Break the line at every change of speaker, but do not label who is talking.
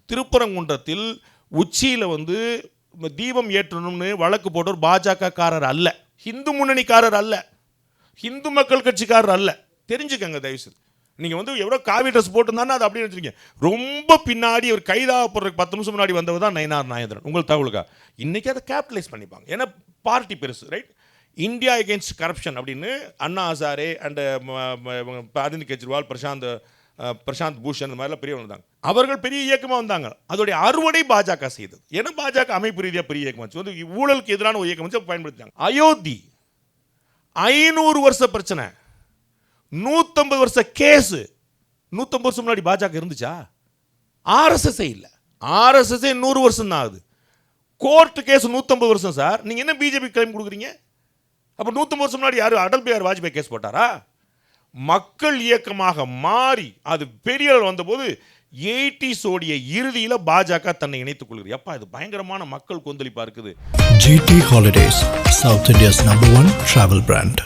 திருப்பரங்குன்றத்தில் உச்சியில் தீபம் ஏற்றணும்னு வழக்கு போட்ட ஒரு பாஜக காரர் அல்ல, இந்து முன்னணிக்காரர் அல்ல, இந்து மக்கள் கட்சிக்காரர் அல்ல. தெரிஞ்சுக்கங்க தயவுசெய்து. நீங்கள் எவ்வளோ காவி ட்ரெஸ் போட்டிருந்தானே அது அப்படின்னு வச்சுருக்கீங்க. ரொம்ப பின்னாடி ஒரு கைதாகப்படுறதுக்கு 10 நிமிஷம் முன்னாடி வந்தவர் தான் நயினார் நாகேந்திரன். உங்களுக்கு தகவலுக்கா இன்றைக்கி அதை கேபிட்டலைஸ் பண்ணிப்பாங்க. ஏன்னா பார்ட்டி பெருசு, ரைட்? இந்தியா எகென்ஸ்ட் கரப்ஷன் அப்படின்னு அண்ணா ஹசாரே அண்ட் அரவிந்த் கெஜ்ரிவால், பிரசாந்த் பூஷன் இந்த மாதிரிலாம் பெரியவங்க வந்தாங்க. அவர்கள் பெரிய இயக்கமாக வந்தாங்க. அதோடைய அறுவடை பாஜக செய்தது. ஏன்னா பாஜக அமைப்பு ரீதியாக பெரிய இயக்கம் வச்சு ஊழலுக்கு எதிரான ஒரு இயக்கம் வச்சு பயன்படுத்தினாங்க. அயோத்தி 500 வருஷ பிரச்சனை, 150 வருஷ கேஸு. 150 வருஷம் முன்னாடி பாஜக இருந்துச்சா? ஆர்எஸ்எஸ் இல்லை, ஆர்எஸ்எஸ் 100 வருஷம் தான் ஆகுது. கோர்ட்டு கேஸ் 150 வருஷம் சார். நீங்கள் என்ன பிஜேபி கிளைம் கொடுக்குறீங்க? அப்போ 150 வருஷம் முன்னாடி யார் அடல் பிஹாரி வாஜ்பாய் கேஸ் போட்டாரா? மக்கள் இயக்கமாக மாறி அது பெரிய அளவில் வந்தபோது 80s இறுதியில் பாஜக தன்னை இணைத்துக் கொள்கிறது. எப்பா இது பயங்கரமான மக்கள் கொந்தளிப்பா இருக்குது.
GT Holidays, South India's #1 travel brand.